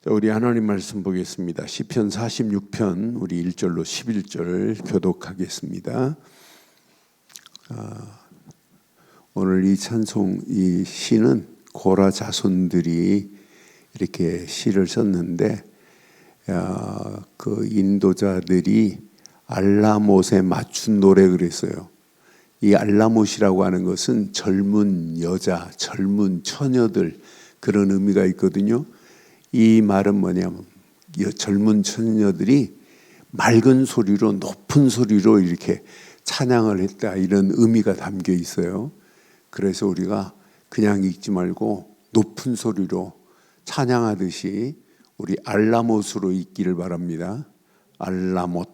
자, 우리 하나님 말씀 보겠습니다. 시편 46편 우리 1절로 11절 교독하겠습니다. 오늘 이 찬송, 이 시는 고라 자손들이 이렇게 시를 썼는데 그 인도자들이 알라못에 맞춘 노래 그랬어요. 이 알라못이라고 하는 것은 젊은 여자, 젊은 처녀들 그런 의미가 있거든요. 이 말은 뭐냐면 젊은 처녀들이 맑은 소리로 높은 소리로 이렇게 찬양을 했다, 이런 의미가 담겨 있어요. 그래서 우리가 그냥 읽지 말고 높은 소리로 찬양하듯이 우리 알라못으로 읽기를 바랍니다. 알라못.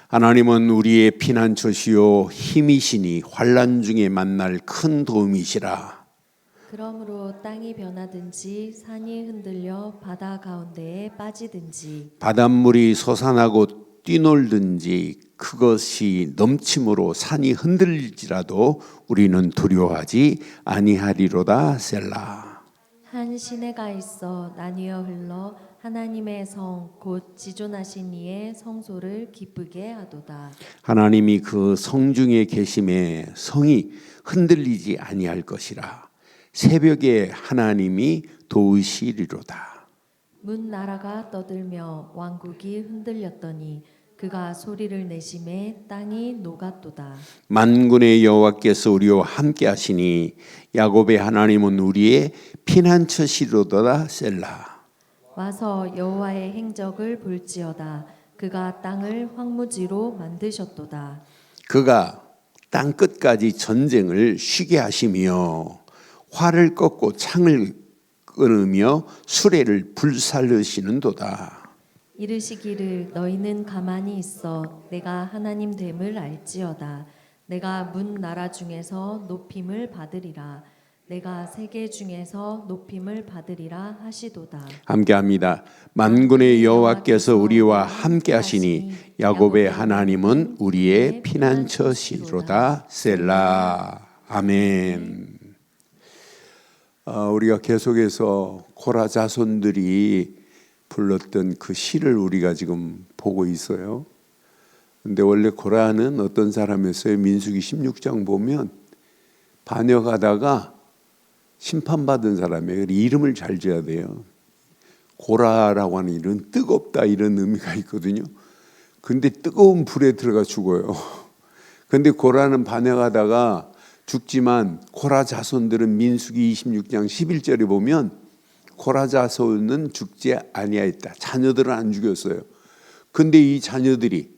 하나님은 우리의 피난처시요 힘이시니 환난 중에 만날 큰 도움이시라. 그러므로 땅이 변하든지 산이 흔들려 바다 가운데에 빠지든지 바닷물이 솟아나고 뛰놀든지 그것이 넘침으로 산이 흔들릴지라도 우리는 두려워하지 아니하리로다. 셀라. 한 시내가 있어 나뉘어 흘러 하나님의 성 곧 지존하신 이의 성소를 기쁘게 하도다. 하나님이 그 성중에 계심에 성이 흔들리지 아니할 것이라. 새벽에 하나님이 도우시리로다. 문 나라가 떠들며 왕국이 흔들렸더니 그가 소리를 내심에 땅이 녹았도다. 만군의 여호와께서 우리와 함께 하시니 야곱의 하나님은 우리의 피난처시로다. 셀라. 와서 여호와의 행적을 볼지어다. 그가 땅을 황무지로 만드셨도다. 그가 땅 끝까지 전쟁을 쉬게 하시며 활을 꺾고 창을 끊으며 수레를 불살르시는도다. 이르시기를 너희는 가만히 있어 내가 하나님 됨을 알지어다. 내가 문 나라 중에서 높임을 받으리라. 내가 세계 중에서 높임을 받으리라 하시도다. 함께합니다. 만군의 여호와께서 우리와 함께하시니 야곱의 하나님은 우리의 피난처시로다. 셀라. 아멘. 우리가 계속해서 고라 자손들이 불렀던 그 시를 우리가 지금 보고 있어요. 근데 원래 고라는 어떤 사람이었어요? 민수기 16장 보면 반역하다가 심판받은 사람이에요. 이름을 잘 지어야 돼요. 고라라고 하는 이름은 뜨겁다, 이런 의미가 있거든요. 근데 뜨거운 불에 들어가 죽어요. 근데 고라는 반역하다가 죽지만 고라 자손들은 민수기 26장 11절에 보면 고라 자손은 죽지 아니하였다. 자녀들은 안 죽였어요. 근데 이 자녀들이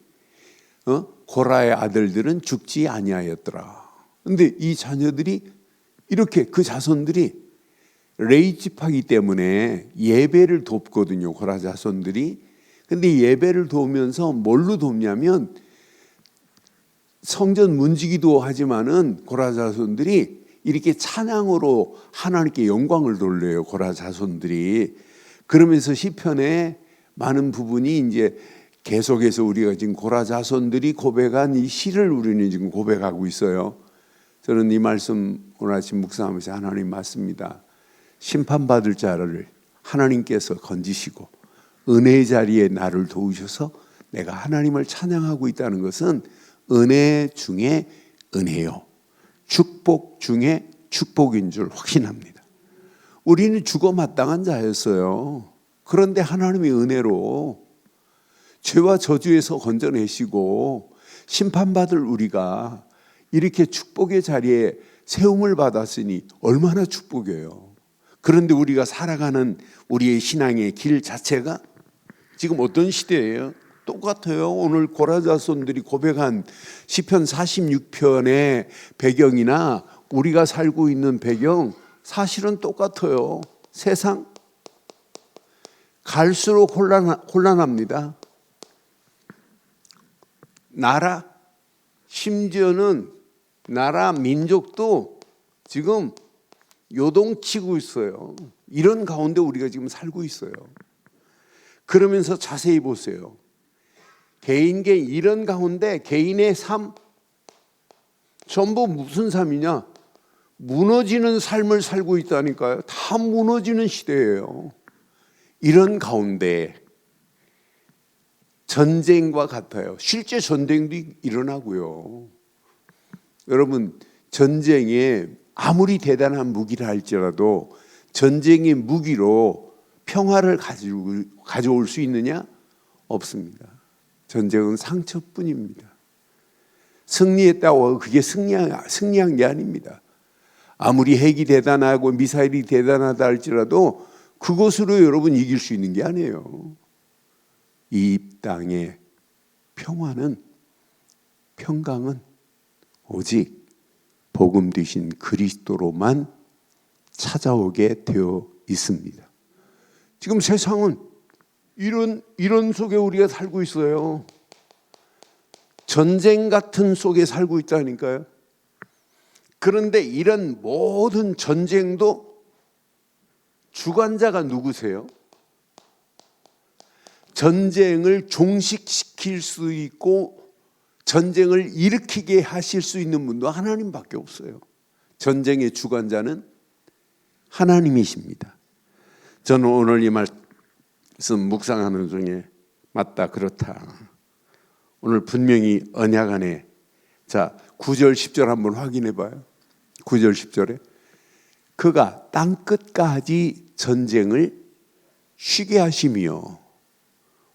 고라의 아들들은 죽지 아니하였더라. 근데 이 자녀들이 이렇게 그 자손들이 레이집하기 때문에 예배를 돕거든요. 고라 자손들이. 근데 예배를 도우면서 뭘로 돕냐면 성전 문지기도 하지만은 고라 자손들이 이렇게 찬양으로 하나님께 영광을 돌려요. 고라 자손들이. 그러면서 시편에 많은 부분이 이제 계속해서 우리가 지금 고라 자손들이 고백한 이 시를 우리는 지금 고백하고 있어요. 저는 이 말씀 오늘 아침 묵상하면서 하나님 맞습니다. 심판받을 자를 하나님께서 건지시고 은혜의 자리에 나를 도우셔서 내가 하나님을 찬양하고 있다는 것은 은혜 중에 은혜요, 축복 중에 축복인 줄 확신합니다. 우리는 죽어 마땅한 자였어요. 그런데 하나님의 은혜로 죄와 저주에서 건져내시고 심판받을 우리가 이렇게 축복의 자리에 세움을 받았으니 얼마나 축복이에요. 그런데 우리가 살아가는 우리의 신앙의 길 자체가 지금 어떤 시대예요? 똑같아요. 오늘 고라 자손들이 고백한 시편 46편의 배경이나 우리가 살고 있는 배경 사실은 똑같아요. 세상 갈수록 혼란합니다. 나라, 심지어는 나라 민족도 지금 요동치고 있어요. 이런 가운데 우리가 지금 살고 있어요. 그러면서 자세히 보세요. 개인계 이런 가운데 개인의 삶 전부 무슨 삶이냐? 무너지는 삶을 살고 있다니까요. 다 무너지는 시대예요. 이런 가운데 전쟁과 같아요. 실제 전쟁도 일어나고요. 여러분, 전쟁에 아무리 대단한 무기를 할지라도 전쟁의 무기로 평화를 가져올 수 있느냐? 없습니다. 전쟁은 상처뿐입니다. 승리했다고 그게 승리한 게 아닙니다. 아무리 핵이 대단하고 미사일이 대단하다 할지라도 그것으로 여러분 이길 수 있는 게 아니에요. 이 땅의 평화는, 평강은 오직 복음 되신 그리스도로만 찾아오게 되어 있습니다. 지금 세상은 이런 속에 우리가 살고 있어요. 전쟁 같은 속에 살고 있다니까요. 그런데 이런 모든 전쟁도 주관자가 누구세요? 전쟁을 종식시킬 수 있고 전쟁을 일으키게 하실 수 있는 분도 하나님밖에 없어요. 전쟁의 주관자는 하나님이십니다. 저는 오늘 이 말씀 묵상하는 중에 맞다, 그렇다. 오늘 분명히 언약 안에, 자 9절 10절 한번 확인해 봐요. 9절 10절에 그가 땅 끝까지 전쟁을 쉬게 하시며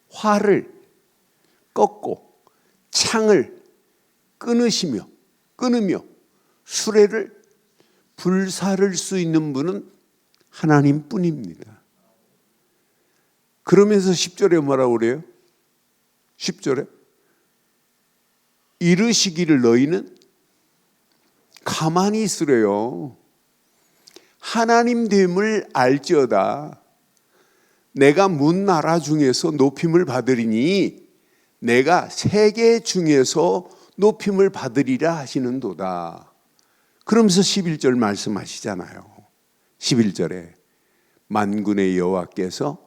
활을 꺾고 창을 끊으며 수레를 불사를 수 있는 분은 하나님뿐입니다. 그러면서 10절에 뭐라고 그래요? 10절에 이르시기를 너희는 가만히 있으래요. 하나님 됨을 알지어다. 내가 문 나라 중에서 높임을 받으리니 내가 세계 중에서 높임을 받으리라 하시는도다. 그러면서 11절 말씀하시잖아요. 11절에 만군의 여호와께서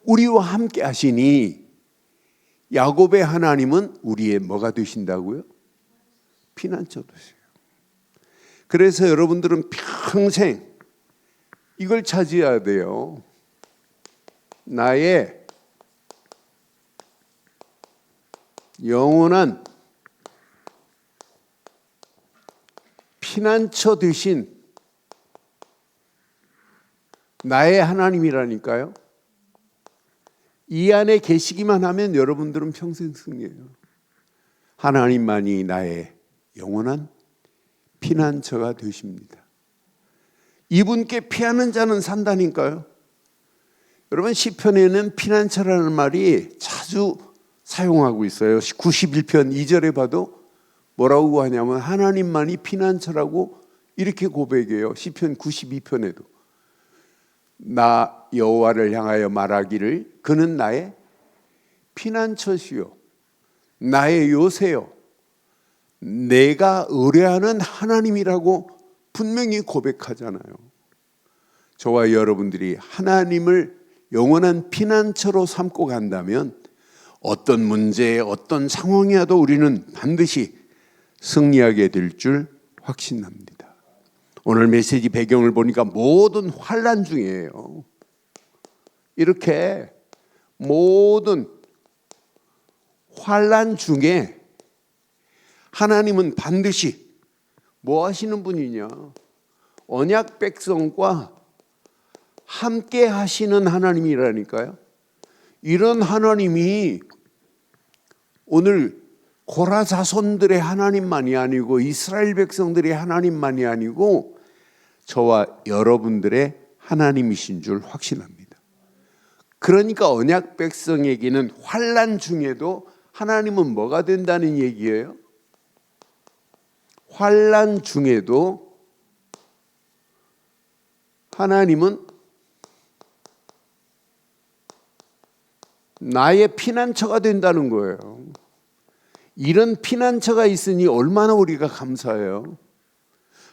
우리와 함께 하시니 야곱의 하나님은 우리의 뭐가 되신다고요? 피난처 되세요. 그래서 여러분들은 평생 이걸 찾아야 돼요. 나의 영원한 피난처 되신 나의 하나님이라니까요. 이 안에 계시기만 하면 여러분들은 평생 승리해요. 하나님만이 나의 영원한 피난처가 되십니다. 이분께 피하는 자는 산다니까요. 여러분, 시편에는 피난처라는 말이 자주 사용하고 있어요. 91편 2절에 봐도 뭐라고 하냐면 하나님만이 피난처라고 이렇게 고백해요. 시편 92편에도 나 여호와를 향하여 말하기를 그는 나의 피난처시요 나의 요새요 내가 의뢰하는 하나님이라고 분명히 고백하잖아요. 저와 여러분들이 하나님을 영원한 피난처로 삼고 간다면 어떤 문제, 어떤 상황이라도 우리는 반드시 승리하게 될 줄 확신합니다. 오늘 메시지 배경을 보니까 모든 환난 중이에요. 이렇게 모든 환난 중에 하나님은 반드시 뭐 하시는 분이냐? 언약 백성과 함께 하시는 하나님이라니까요. 이런 하나님이 오늘 고라 자손들의 하나님만이 아니고 이스라엘 백성들의 하나님만이 아니고 저와 여러분들의 하나님이신 줄 확신합니다. 그러니까 언약 백성에게는 환난 중에도 하나님은 뭐가 된다는 얘기예요? 환난 중에도 하나님은 나의 피난처가 된다는 거예요. 이런 피난처가 있으니 얼마나 우리가 감사해요.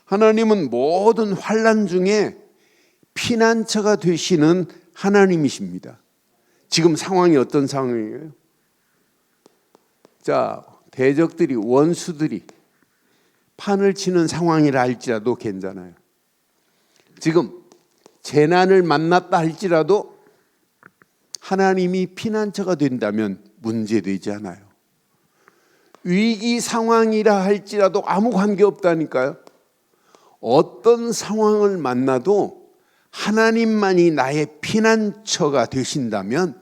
하나님은 모든 환난 중에 피난처가 되시는 하나님이십니다. 지금 상황이 어떤 상황이에요? 자, 대적들이, 원수들이 판을 치는 상황이라 할지라도 괜찮아요. 지금 재난을 만났다 할지라도 하나님이 피난처가 된다면 문제되지 않아요. 위기 상황이라 할지라도 아무 관계없다니까요. 어떤 상황을 만나도 하나님만이 나의 피난처가 되신다면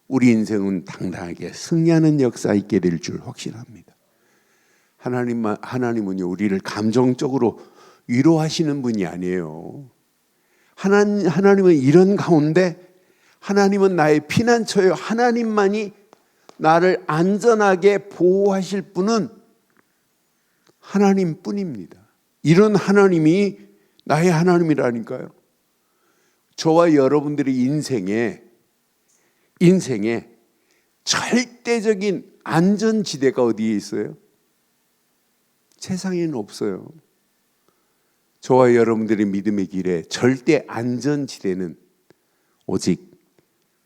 우리 인생은 당당하게 승리하는 역사 있게 될 줄 확신합니다. 하나님은요, 우리를 감정적으로 위로하시는 분이 아니에요. 하나님은 이런 가운데 하나님은 나의 피난처예요. 하나님만이 나를 안전하게 보호하실 분은 하나님뿐입니다. 이런 하나님이 나의 하나님이라니까요. 저와 여러분들의 인생에 절대적인 안전지대가 어디에 있어요? 세상에는 없어요. 저와 여러분들의 믿음의 길에 절대 안전지대는 오직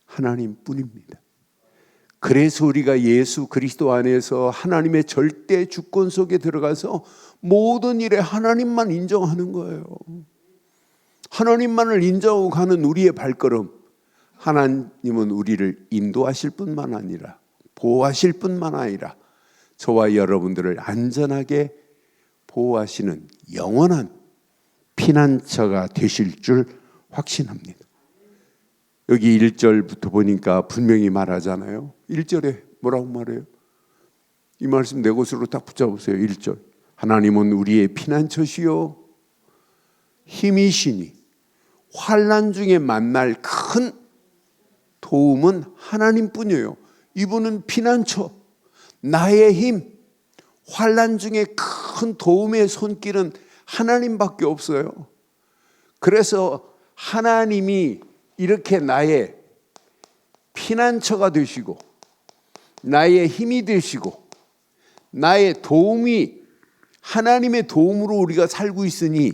하나님뿐입니다. 그래서 우리가 예수 그리스도 안에서 하나님의 절대 주권 속에 들어가서 모든 일에 하나님만 인정하는 거예요. 하나님만을 인정하고 가는 우리의 발걸음, 하나님은 우리를 인도하실 뿐만 아니라 보호하실 뿐만 아니라 저와 여러분들을 안전하게 보호하시는 영원한 피난처가 되실 줄 확신합니다. 여기 1절부터 보니까 분명히 말하잖아요. 1절에 뭐라고 말해요? 이 말씀 내 곳으로 딱 붙잡으세요. 1절. 하나님은 우리의 피난처시요 힘이시니 환난 중에 만날 큰 도움은 하나님뿐이에요. 이분은 피난처, 나의 힘, 환난 중에 큰 도움의 손길은 하나님밖에 없어요. 그래서 하나님이 이렇게 나의 피난처가 되시고 나의 힘이 되시고 나의 도움이 하나님의 도움으로 우리가 살고 있으니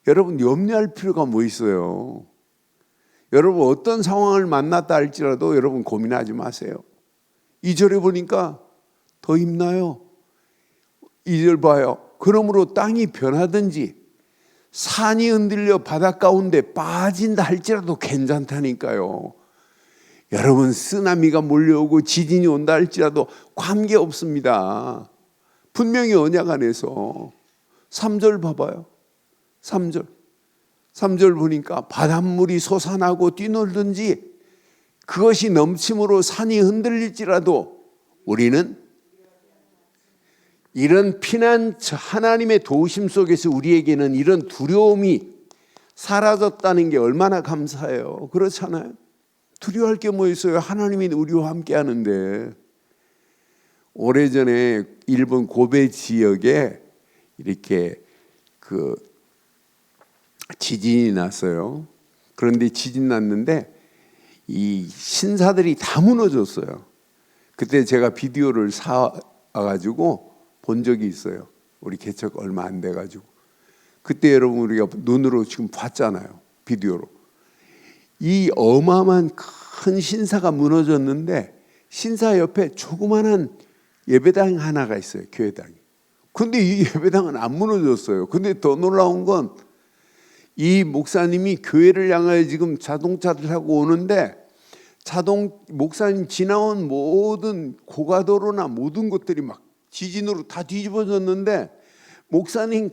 여러분 염려할 필요가 뭐 있어요? 여러분 어떤 상황을 만났다 할지라도 여러분 고민하지 마세요. 2절에 보니까 더 힘나요. 2절 봐요. 그러므로 땅이 변하든지 산이 흔들려 바다 가운데 빠진다 할지라도 괜찮다니까요. 여러분 쓰나미가 몰려오고 지진이 온다 할지라도 관계없습니다. 분명히 언약 안에서 3절 봐봐요. 3절 보니까 바닷물이 솟아나고 뛰놀든지 그것이 넘침으로 산이 흔들릴지라도 우리는 이런 피난처 하나님의 도우심 속에서 우리에게는 이런 두려움이 사라졌다는 게 얼마나 감사해요. 그렇잖아요. 두려워할 게 뭐 있어요? 하나님이 우리와 함께 하는데. 오래전에 일본 고베 지역에 이렇게 그 지진이 났어요. 그런데 지진 났는데 이 신사들이 다 무너졌어요. 그때 제가 비디오를 사가지고 본 적이 있어요. 우리 개척 얼마 안 돼가지고. 그때 여러분 우리가 눈으로 지금 봤잖아요. 비디오로. 이 어마어마한 큰 신사가 무너졌는데 신사 옆에 조그마한 예배당 하나가 있어요. 교회당이. 근데 이 예배당은 안 무너졌어요. 근데 더 놀라운 건 이 목사님이 교회를 향하여 지금 자동차를 타고 오는데 목사님 지나온 모든 고가도로나 모든 것들이 막 지진으로 다 뒤집어졌는데 목사님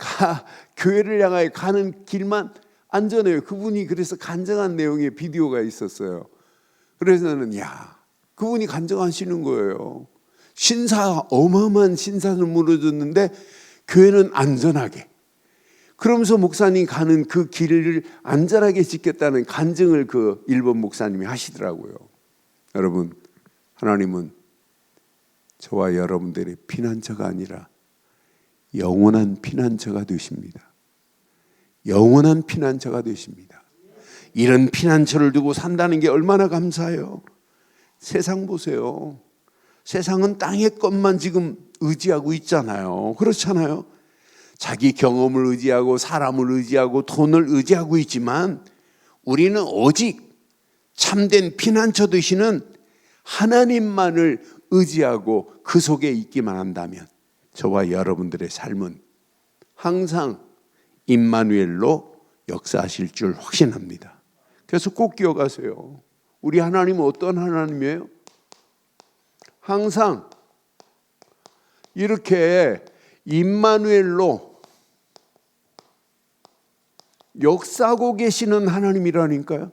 교회를 향하여 가는 길만 안전해요. 그분이 그래서 간증한 내용의 비디오가 있었어요. 그래서 저는 그분이 간증하시는 거예요. 어마어마한 신사는 무너졌는데 교회는 안전하게. 그러면서 목사님 가는 그 길을 안전하게 지켰다는 간증을 그 일본 목사님이 하시더라고요. 여러분, 하나님은 저와 여러분들의 피난처가 아니라 영원한 피난처가 되십니다. 영원한 피난처가 되십니다. 이런 피난처를 두고 산다는 게 얼마나 감사해요. 세상 보세요. 세상은 땅의 것만 지금 의지하고 있잖아요. 그렇잖아요. 자기 경험을 의지하고 사람을 의지하고 돈을 의지하고 있지만 우리는 오직 참된 피난처 되시는 하나님만을 의지하고 그 속에 있기만 한다면 저와 여러분들의 삶은 항상 임마누엘로 역사하실 줄 확신합니다. 그래서 꼭 기억하세요. 우리 하나님은 어떤 하나님이에요? 항상 이렇게 임마누엘로 역사하고 계시는 하나님이라니까요.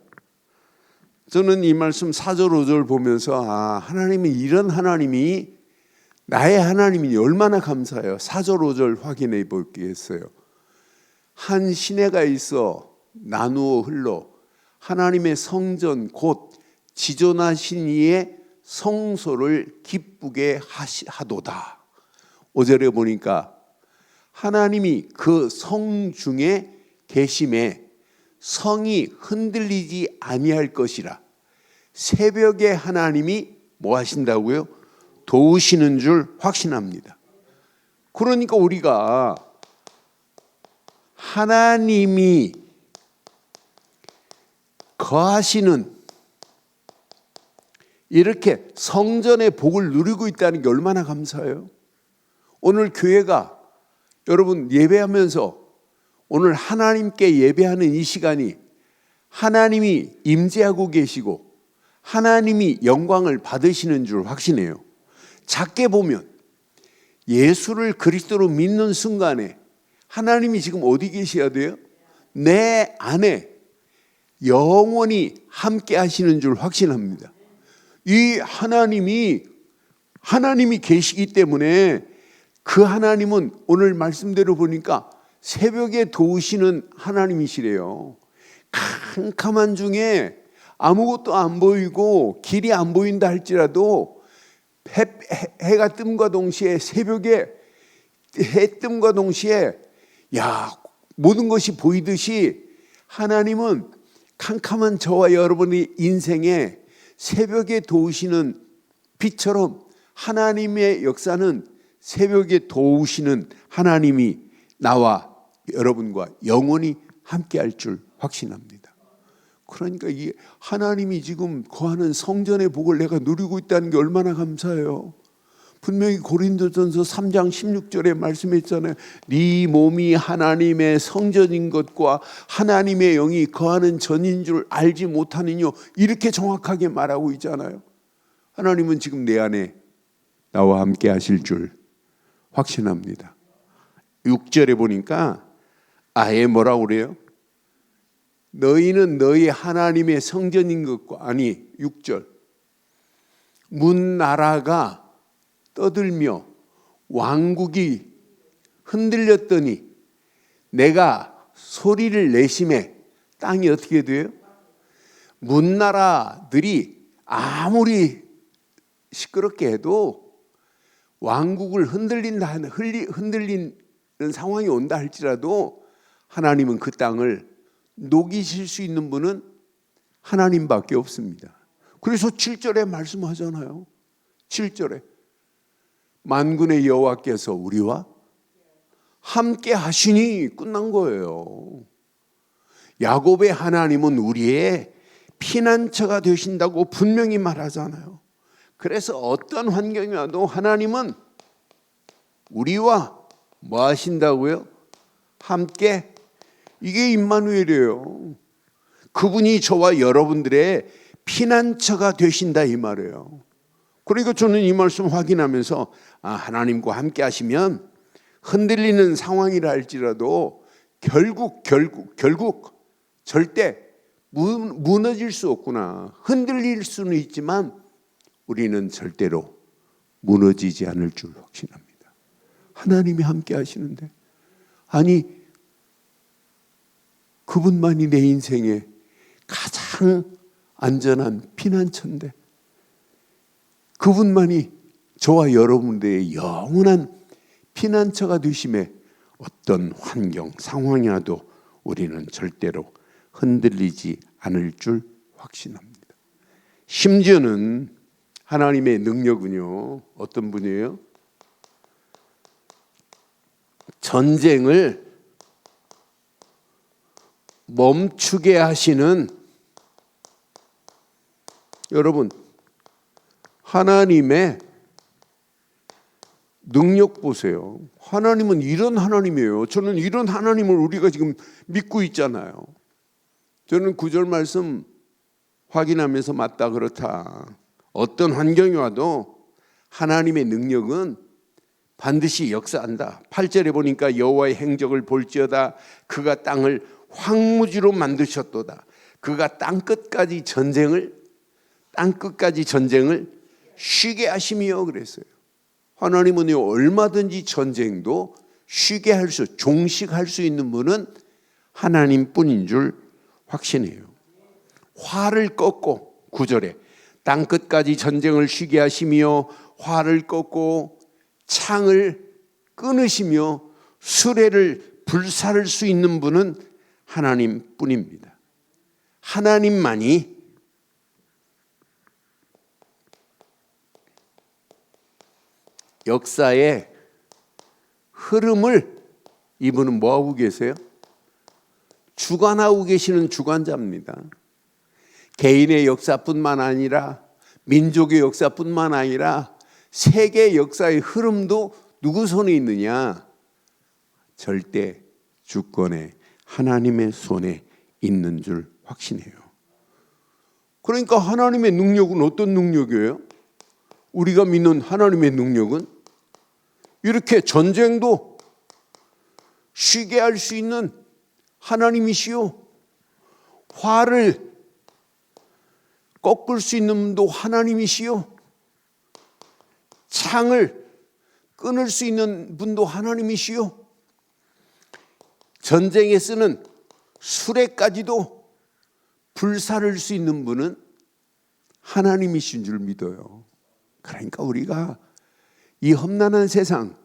저는 이 말씀 4절 5절 보면서 하나님은 이런 하나님이 나의 하나님이 얼마나 감사해요. 4절 5절 확인해 보겠어요. 한 시내가 있어 나누어 흘러 하나님의 성전 곧 지존하신 이의 성소를 기쁘게 하도다. 5절에 보니까 하나님이 그 성 중에 계심에 성이 흔들리지 아니할 것이라. 새벽에 하나님이 뭐 하신다고요? 도우시는 줄 확신합니다. 그러니까 우리가 하나님이 거하시는 이렇게 성전의 복을 누리고 있다는 게 얼마나 감사해요. 오늘 교회가 여러분 예배하면서 오늘 하나님께 예배하는 이 시간이 하나님이 임재하고 계시고 하나님이 영광을 받으시는 줄 확신해요. 작게 보면 예수를 그리스도로 믿는 순간에 하나님이 지금 어디 계셔야 돼요? 내 안에 영원히 함께 하시는 줄 확신합니다. 이 하나님이 계시기 때문에 그 하나님은 오늘 말씀대로 보니까 새벽에 도우시는 하나님이시래요. 캄캄한 중에 아무것도 안 보이고 길이 안 보인다 할지라도 해가 뜸과 동시에 새벽에 해 뜸과 동시에 모든 것이 보이듯이 하나님은 캄캄한 저와 여러분의 인생에 새벽에 도우시는 빛처럼 하나님의 역사는 새벽에 도우시는 하나님이 나와 여러분과 영원히 함께할 줄 확신합니다. 그러니까 이 하나님이 지금 거하는 성전의 복을 내가 누리고 있다는 게 얼마나 감사해요. 분명히 고린도전서 3장 16절에 말씀했잖아요. 네 몸이 하나님의 성전인 것과 하나님의 영이 거하는 전인 줄 알지 못하느뇨. 이렇게 정확하게 말하고 있잖아요. 하나님은 지금 내 안에 나와 함께 하실 줄 확신합니다. 6절에 보니까 아예 뭐라고 그래요? 너희는 너희 하나님의 성전인 것과 6절 문나라가 떠들며 왕국이 흔들렸더니 내가 소리를 내심에 땅이 어떻게 돼요? 문나라들이 아무리 시끄럽게 해도 왕국을 흔들리는 상황이 온다 할지라도 하나님은 그 땅을 녹이실 수 있는 분은 하나님밖에 없습니다. 그래서 7절에 말씀하잖아요. 7절에 만군의 여호와께서 우리와 함께 하시니 끝난 거예요. 야곱의 하나님은 우리의 피난처가 되신다고 분명히 말하잖아요. 그래서 어떤 환경이 와도 하나님은 우리와 뭐 하신다고요? 함께. 이게 임마누엘이에요. 그분이 저와 여러분들의 피난처가 되신다 이 말이에요. 그러니까 저는 이 말씀 확인하면서 하나님과 함께 하시면 흔들리는 상황이라 할지라도 결국 절대 무너질 수 없구나. 흔들릴 수는 있지만 우리는 절대로 무너지지 않을 줄 확신합니다. 하나님이 함께 하시는데 그분만이 내 인생에 가장 안전한 피난처인데 그분만이 저와 여러분들의 영원한 피난처가 되심에 어떤 환경, 상황이라도 우리는 절대로 흔들리지 않을 줄 확신합니다. 심지어는 하나님의 능력은요, 어떤 분이에요? 전쟁을 멈추게 하시는, 여러분, 하나님의 능력 보세요. 하나님은 이런 하나님이에요. 저는 이런 하나님을 우리가 지금 믿고 있잖아요. 저는 9절 말씀 확인하면서 맞다, 그렇다. 어떤 환경이 와도 하나님의 능력은 반드시 역사한다. 8절에 보니까 여호와의 행적을 볼지어다 그가 땅을 황무지로 만드셨도다. 그가 땅 끝까지 전쟁을 쉬게 하심이요 그랬어요. 하나님은 얼마든지 전쟁도 쉬게 종식할 수 있는 분은 하나님뿐인 줄 확신해요. 활을 꺾고 9절에 땅 끝까지 전쟁을 쉬게 하시며 활을 꺾고 창을 끊으시며 수레를 불사를 수 있는 분은 하나님뿐입니다. 하나님만이 역사의 흐름을 이분은 뭐하고 계세요? 주관하고 계시는 주관자입니다. 개인의 역사뿐만 아니라 민족의 역사뿐만 아니라 세계 역사의 흐름도 누구 손에 있느냐? 절대 주권의 하나님의 손에 있는 줄 확신해요. 그러니까 하나님의 능력은 어떤 능력이에요? 우리가 믿는 하나님의 능력은 이렇게 전쟁도 쉬게 할 수 있는 하나님이시요, 활을 꺾을 수 있는 분도 하나님이시요, 창을 끊을 수 있는 분도 하나님이시요, 전쟁에 쓰는 수레까지도 불사를 수 있는 분은 하나님이신 줄 믿어요. 그러니까 우리가 이 험난한 세상,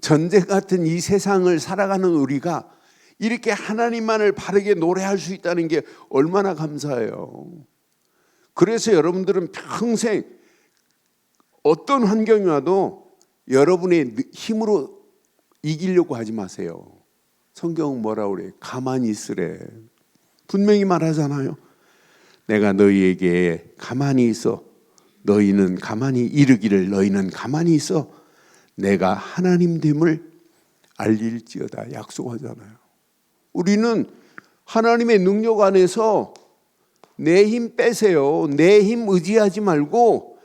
전쟁 같은 이 세상을 살아가는 우리가 이렇게 하나님만을 바르게 노래할 수 있다는 게 얼마나 감사해요. 그래서 여러분들은 평생 어떤 환경이 와도 여러분의 힘으로 이기려고 하지 마세요. 성경은 뭐라고 그래요? 가만히 있으래. 분명히 말하잖아요. 내가 너희에게 가만히 있어. 너희는 가만히 이르기를 너희는 가만히 있어. 내가 하나님됨을 알릴지어다 약속하잖아요. 우리는 하나님의 능력 안에서 내 힘 빼세요. 내 힘 의지하지 말고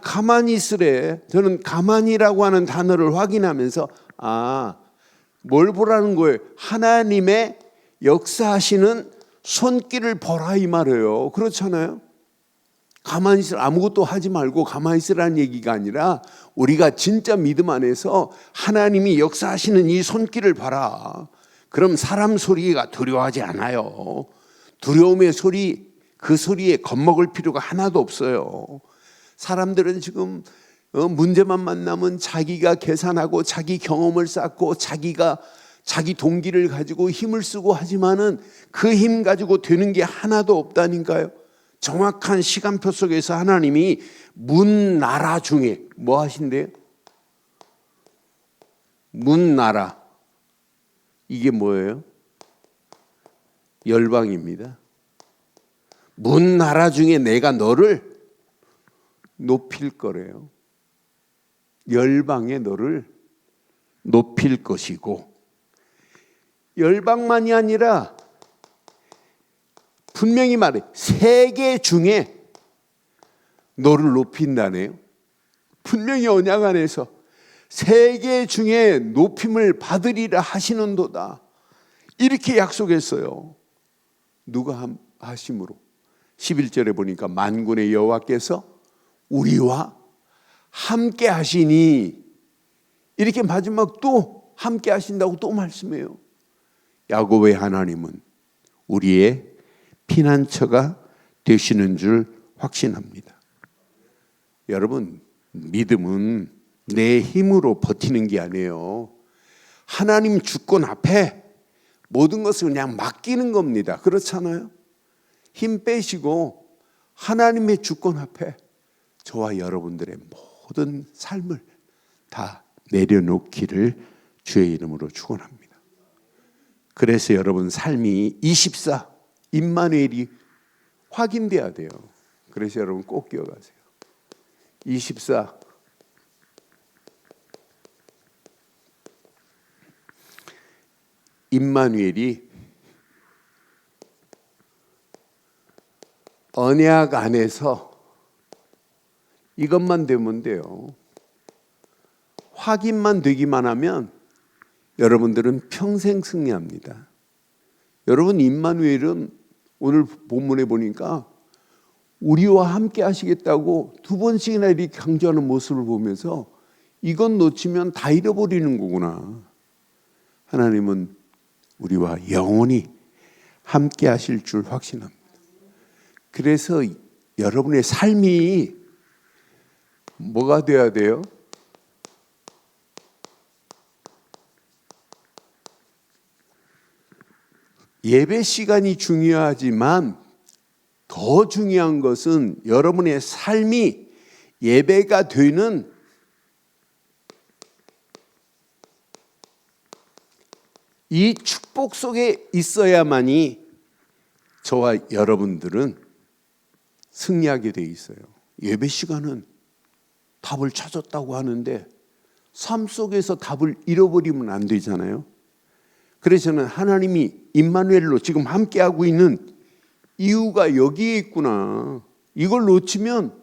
가만히 있으래. 저는 가만히라고 하는 단어를 확인하면서 뭘 보라는 거예요? 하나님의 역사하시는 손길을 보라 이 말이에요. 그렇잖아요. 가만히 있으라, 아무것도 하지 말고 가만히 있으라는 얘기가 아니라 우리가 진짜 믿음 안에서 하나님이 역사하시는 이 손길을 봐라. 그럼 사람 소리가 두려워하지 않아요. 두려움의 소리, 그 소리에 겁먹을 필요가 하나도 없어요. 사람들은 지금 문제만 만나면 자기가 계산하고 자기 경험을 쌓고 자기 동기를 가지고 힘을 쓰고 하지만은 그 힘 가지고 되는 게 하나도 없다니까요. 정확한 시간표 속에서 하나님이 문 나라 중에 뭐 하신대요? 문 나라. 이게 뭐예요? 열방입니다. 문 나라 중에 내가 너를 높일 거래요. 열방에 너를 높일 것이고, 열방만이 아니라 분명히 말해 세계 중에 너를 높인다네요. 분명히 언약 안에서 세계 중에 높임을 받으리라 하시는도다 이렇게 약속했어요. 누가 하심으로? 11절에 보니까 만군의 여호와께서 우리와 함께 하시니, 이렇게 마지막 또 함께 하신다고 또 말씀해요. 야곱의 하나님은 우리의 피난처가 되시는 줄 확신합니다. 여러분, 믿음은 내 힘으로 버티는 게 아니에요. 하나님 주권 앞에 모든 것을 그냥 맡기는 겁니다. 그렇잖아요? 힘 빼시고 하나님의 주권 앞에 저와 여러분들의 모든 삶을 다 내려놓기를 주의 이름으로 축원합니다. 그래서 여러분 삶이 24 임마누엘이 확인돼야 돼요. 그래서 여러분 꼭 기억하세요. 24 임마누엘이 언약 안에서 이것만 되면 돼요. 확인만 되기만 하면 여러분들은 평생 승리합니다. 여러분, 임마누엘은 오늘 본문에 보니까 우리와 함께 하시겠다고 두 번씩이나 이렇게 강조하는 모습을 보면서 이건 놓치면 다 잃어버리는 거구나. 하나님은 우리와 영원히 함께 하실 줄 확신합니다. 그래서 여러분의 삶이 뭐가 돼야 돼요? 예배 시간이 중요하지만 더 중요한 것은 여러분의 삶이 예배가 되는 이 축복 속에 있어야만이 저와 여러분들은 승리하게 돼 있어요. 예배 시간은 답을 찾았다고 하는데 삶 속에서 답을 잃어버리면 안 되잖아요. 그래서 저는 하나님이 임마누엘로 지금 함께하고 있는 이유가 여기에 있구나. 이걸 놓치면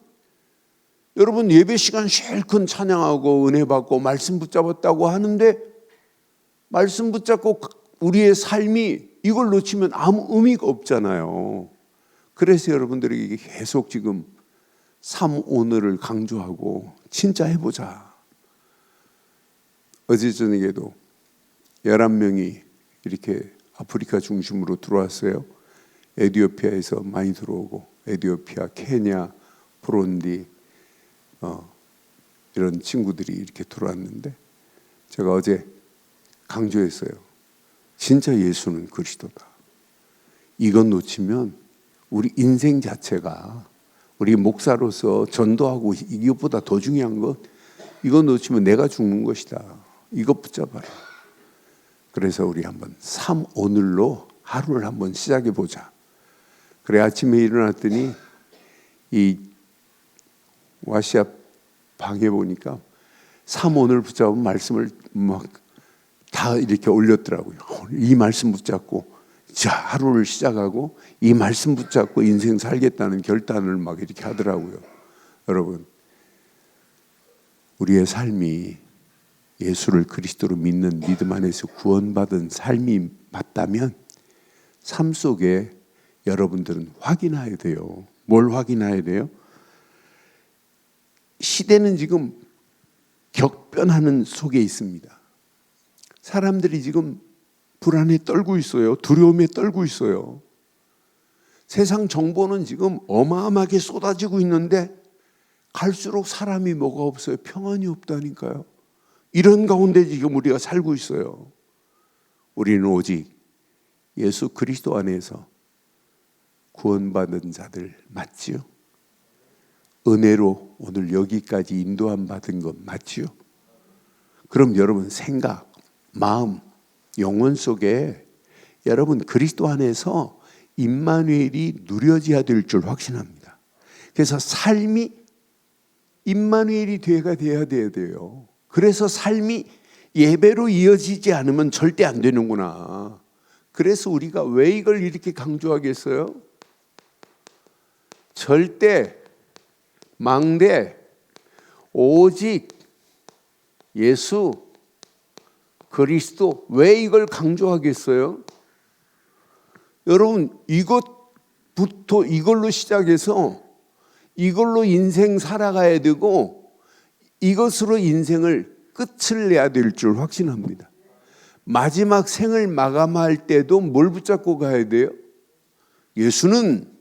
여러분 예배 시간 실컷 찬양하고 은혜 받고 말씀 붙잡았다고 하는데 말씀 붙잡고 우리의 삶이 이걸 놓치면 아무 의미가 없잖아요. 그래서 여러분들에게 계속 지금 삶 오늘을 강조하고 진짜 해보자. 어제 저녁에도 11명이 이렇게 아프리카 중심으로 들어왔어요. 에티오피아에서 많이 들어오고 에티오피아, 케냐, 부룬디 이런 친구들이 이렇게 들어왔는데 제가 어제 강조했어요. 진짜 예수는 그리스도다. 이건 놓치면 우리 인생 자체가 우리 목사로서 전도하고 이것보다 더 중요한 것 이건 놓치면 내가 죽는 것이다. 이것 붙잡아라. 그래서 우리 한번 삶 오늘로 하루를 한번 시작해 보자. 그래 아침에 일어났더니 이 와시아 방에 보니까 삶 오늘 붙잡은 말씀을 막 다 이렇게 올렸더라고요. 이 말씀 붙잡고 자 하루를 시작하고 이 말씀 붙잡고 인생 살겠다는 결단을 막 이렇게 하더라고요. 여러분 우리의 삶이 예수를 그리스도로 믿는 믿음 안에서 구원받은 삶이 맞다면 삶 속에 여러분들은 확인해야 돼요. 뭘 확인해야 돼요? 시대는 지금 격변하는 속에 있습니다. 사람들이 지금 불안에 떨고 있어요. 두려움에 떨고 있어요. 세상 정보는 지금 어마어마하게 쏟아지고 있는데 갈수록 사람이 뭐가 없어요. 평안이 없다니까요. 이런 가운데 지금 우리가 살고 있어요. 우리는 오직 예수 그리스도 안에서 구원받은 자들 맞지요? 은혜로 오늘 여기까지 인도함 받은 것 맞지요? 그럼 여러분 생각, 마음, 영혼 속에 여러분 그리스도 안에서 임마누엘이 누려져야 될 줄 확신합니다. 그래서 삶이 임마누엘이 돼야 돼요. 그래서 삶이 예배로 이어지지 않으면 절대 안 되는구나. 그래서 우리가 왜 이걸 이렇게 강조하겠어요? 절대, 망대, 오직 예수, 그리스도. 왜 이걸 강조하겠어요? 여러분 이것부터 이걸로 시작해서 이걸로 인생 살아가야 되고 이것으로 인생을 끝을 내야 될 줄 확신합니다. 마지막 생을 마감할 때도 뭘 붙잡고 가야 돼요? 예수는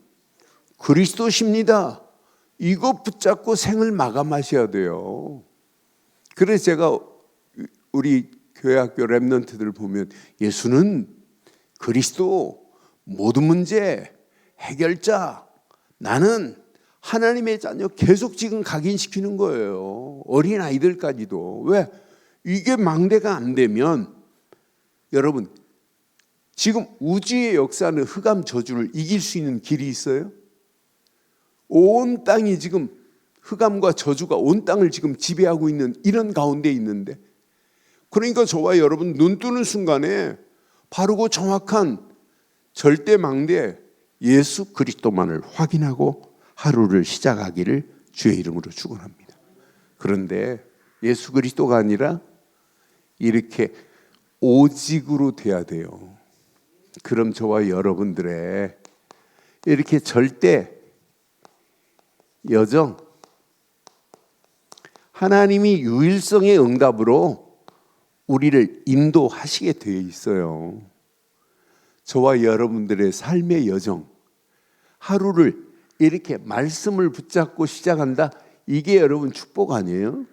그리스도십니다. 이거 붙잡고 생을 마감하셔야 돼요. 그래서 제가 우리 교회학교 랩런트들 보면 예수는 그리스도, 모든 문제 해결자, 나는 하나님의 자녀 계속 지금 각인시키는 거예요. 어린 아이들까지도. 왜? 이게 망대가 안 되면 여러분 지금 우주의 역사는 흑암 저주를 이길 수 있는 길이 있어요? 온 땅이 지금 흑암과 저주가 온 땅을 지금 지배하고 있는 이런 가운데 있는데 그러니까 저와 여러분 눈 뜨는 순간에 바르고 정확한 절대 망대 예수 그리스도만을 확인하고 하루를 시작하기를 주의 이름으로 축원합니다. 그런데 예수 그리스도가 아니라 이렇게 오직으로 돼야 돼요. 그럼 저와 여러분들의 이렇게 절대 여정, 하나님이 유일성의 응답으로 우리를 인도하시게 되어 있어요. 저와 여러분들의 삶의 여정, 하루를 이렇게 말씀을 붙잡고 시작한다. 이게 여러분 축복 아니에요?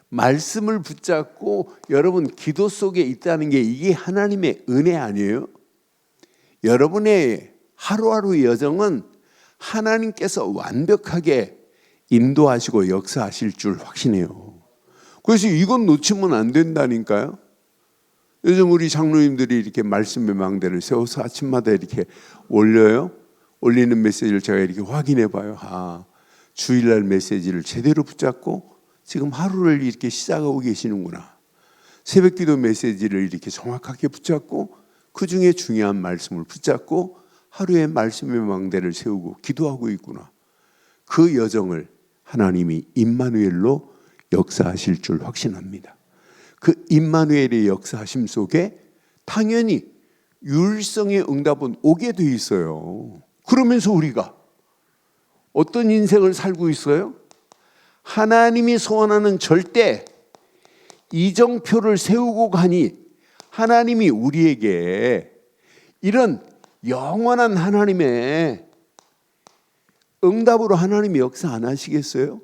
말씀을 붙잡고 여러분 기도 속에 있다는 게 이게 하나님의 은혜 아니에요? 여러분의 하루하루 여정은 하나님께서 완벽하게 인도하시고 역사하실 줄 확신해요. 그래서 이건 놓치면 안 된다니까요. 요즘 우리 장로님들이 이렇게 말씀의 망대를 세워서 아침마다 이렇게 올려요. 올리는 메시지를 제가 이렇게 확인해 봐요. 아, 주일날 메시지를 제대로 붙잡고 지금 하루를 이렇게 시작하고 계시는구나. 새벽기도 메시지를 이렇게 정확하게 붙잡고 그 중에 중요한 말씀을 붙잡고 하루의 말씀의 망대를 세우고 기도하고 있구나. 그 여정을 하나님이 임마누엘로 역사하실 줄 확신합니다. 그 임마누엘의 역사하심 속에 당연히 유일성의 응답은 오게 돼 있어요. 그러면서 우리가 어떤 인생을 살고 있어요? 하나님이 소원하는 절대 이정표를 세우고 가니 하나님이 우리에게 이런 영원한 하나님의 응답으로 하나님이 역사 안 하시겠어요?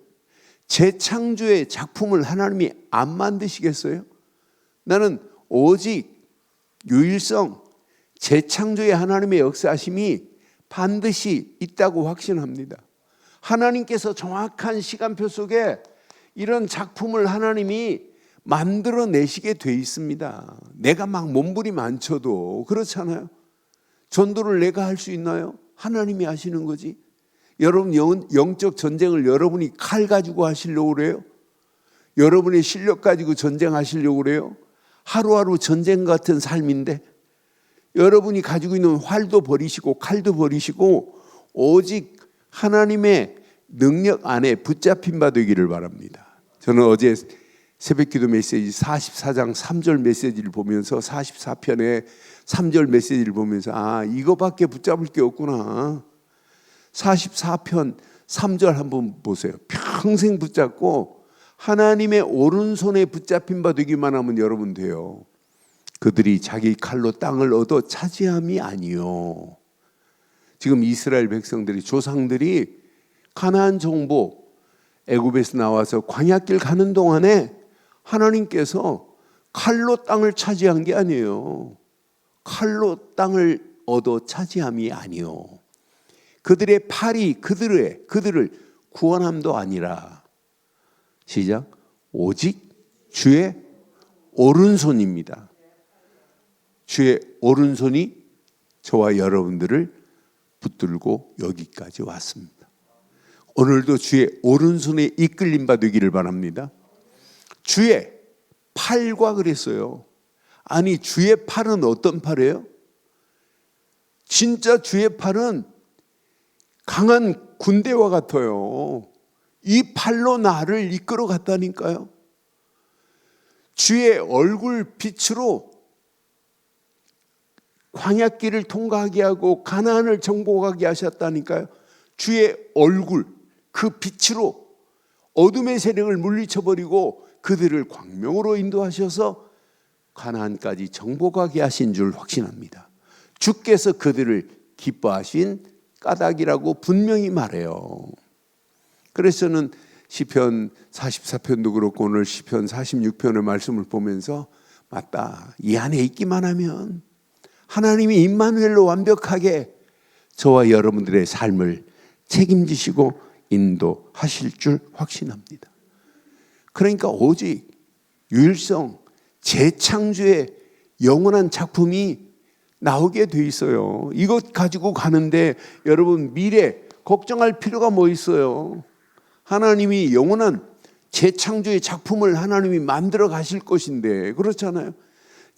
재창조의 작품을 하나님이 안 만드시겠어요? 나는 오직 유일성, 재창조의 하나님의 역사하심이 반드시 있다고 확신합니다. 하나님께서 정확한 시간표 속에 이런 작품을 하나님이 만들어내시게 돼 있습니다. 내가 막 몸부림 안 쳐도 그렇잖아요. 전도를 내가 할 수 있나요? 하나님이 하시는 거지. 여러분 영적 전쟁을 여러분이 칼 가지고 하시려고 그래요? 여러분의 실력 가지고 전쟁하시려고 그래요? 하루하루 전쟁 같은 삶인데 여러분이 가지고 있는 활도 버리시고 칼도 버리시고 오직 하나님의 능력 안에 붙잡힌 바 되기를 바랍니다. 저는 어제 새벽기도 메시지 44장 3절 메시지를 보면서 44편의 3절 메시지를 보면서 아, 이거밖에 붙잡을 게 없구나. 44편 3절 한번 보세요. 평생 붙잡고 하나님의 오른손에 붙잡힌 바 되기만 하면 여러분 돼요. 그들이 자기 칼로 땅을 얻어 차지함이 아니요. 지금 이스라엘 백성들이 조상들이 가나안 정복 애굽에서 나와서 광야길 가는 동안에 하나님께서 칼로 땅을 차지한 게 아니에요. 칼로 땅을 얻어 차지함이 아니요. 그들의 팔이 그들을 구원함도 아니라 시작 오직 주의 오른손입니다. 주의 오른손이 저와 여러분들을 붙들고 여기까지 왔습니다. 오늘도 주의 오른손에 이끌림 바 되기를 바랍니다. 주의 팔과 그랬어요. 아니 주의 팔은 어떤 팔이에요? 진짜 주의 팔은 강한 군대와 같아요. 이 팔로 나를 이끌어 갔다니까요. 주의 얼굴 빛으로 광야길을 통과하게 하고 가나안을 정복하게 하셨다니까요. 주의 얼굴 그 빛으로 어둠의 세력을 물리쳐버리고 그들을 광명으로 인도하셔서 가나안까지 정복하게 하신 줄 확신합니다. 주께서 그들을 기뻐하신 까닭이라고 분명히 말해요. 그래서 저는 시편 44편도 그렇고 오늘 시편 46편의 말씀을 보면서 맞다. 이 안에 있기만 하면 하나님이 임마누엘로 완벽하게 저와 여러분들의 삶을 책임지시고 인도하실 줄 확신합니다. 그러니까 오직 유일성, 재창조의 영원한 작품이 나오게 돼 있어요. 이것 가지고 가는데 여러분 미래 걱정할 필요가 뭐 있어요? 하나님이 영원한 재창조의 작품을 하나님이 만들어 가실 것인데 그렇잖아요.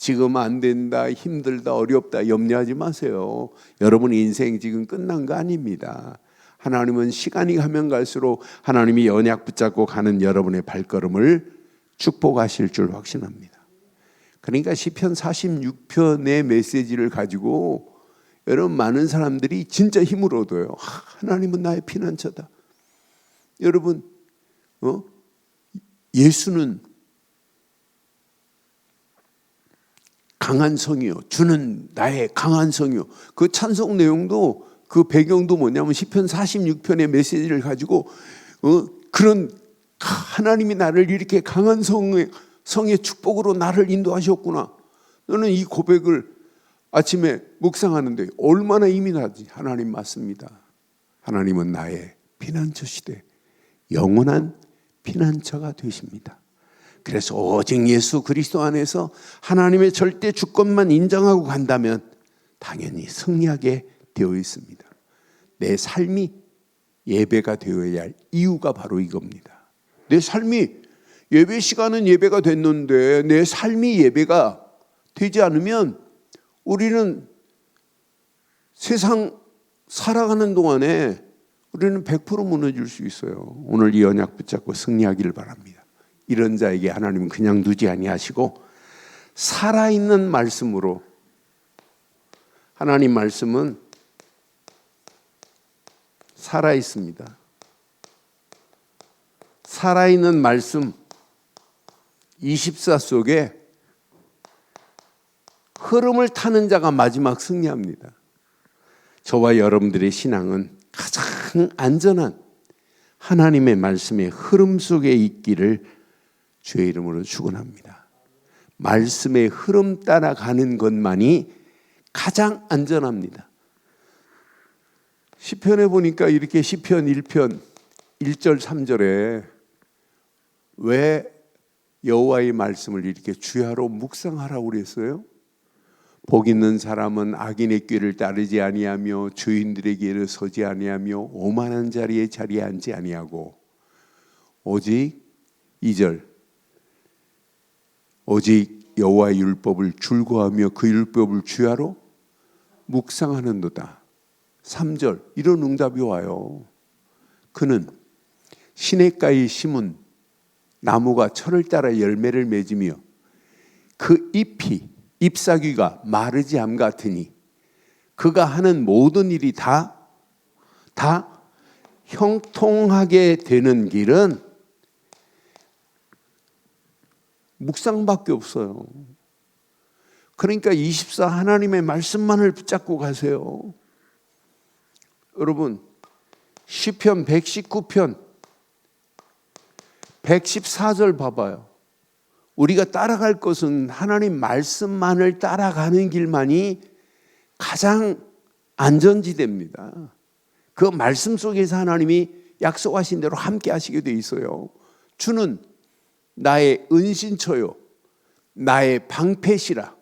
지금 안 된다, 힘들다, 어렵다 염려하지 마세요. 여러분 인생 지금 끝난 거 아닙니다. 하나님은 시간이 가면 갈수록 하나님이 언약 붙잡고 가는 여러분의 발걸음을 축복하실 줄 확신합니다. 그러니까 시편 46편의 메시지를 가지고 여러분 많은 사람들이 진짜 힘을 얻어요. 하나님은 나의 피난처다. 여러분 예수는 강한 성이요, 주는 나의 강한 성이요. 그 찬송 내용도 그 배경도 뭐냐면 시편 46편의 메시지를 가지고 그런 하나님이 나를 이렇게 강한 성의 축복으로 나를 인도하셨구나. 너는 이 고백을 아침에 묵상하는데 얼마나 힘이 나지. 하나님 맞습니다. 하나님은 나의 피난처시되 영원한 피난처가 되십니다. 그래서 오직 예수 그리스도 안에서 하나님의 절대 주권만 인정하고 간다면 당연히 승리하게 되어 있습니다. 내 삶이 예배가 되어야 할 이유가 바로 이겁니다. 내 삶이 예배 시간은 예배가 됐는데 내 삶이 예배가 되지 않으면 우리는 세상 살아가는 동안에 우리는 100% 무너질 수 있어요. 오늘 이 언약 붙잡고 승리하기를 바랍니다. 이런 자에게 하나님은 그냥 두지 아니하시고 살아있는 말씀으로, 하나님 말씀은 살아있습니다. 살아있는 말씀 24 속에 흐름을 타는 자가 마지막 승리합니다. 저와 여러분들의 신앙은 가장 안전한 하나님의 말씀의 흐름 속에 있기를 주의 이름으로 축원합니다. 말씀의 흐름 따라가는 것만이 가장 안전합니다. 시편에 보니까 이렇게 시편 1편 1절 3절에 왜 여호와의 말씀을 이렇게 주야로 묵상하라고 그랬어요? 복 있는 사람은 악인의 꾀를 따르지 아니하며 주인들의 길을 서지 아니하며 오만한 자리에 앉지 아니하고 오직 2절 오직 여호와의 율법을 즐거워하며 그 율법을 주야로 묵상하는도다. 3절 이런 응답이 와요. 그는 시냇가에 심은 나무가 철을 따라 열매를 맺으며 그 잎사귀가 마르지 암 같으니 그가 하는 모든 일이 다 형통하게 되는 길은 묵상밖에 없어요. 그러니까 24 하나님의 말씀만을 붙잡고 가세요. 여러분 시편 119편 114절 봐봐요. 우리가 따라갈 것은 하나님 말씀만을 따라가는 길만이 가장 안전지대입니다. 그 말씀 속에서 하나님이 약속하신 대로 함께 하시게 돼 있어요. 주는 나의 은신처요 나의 방패시라.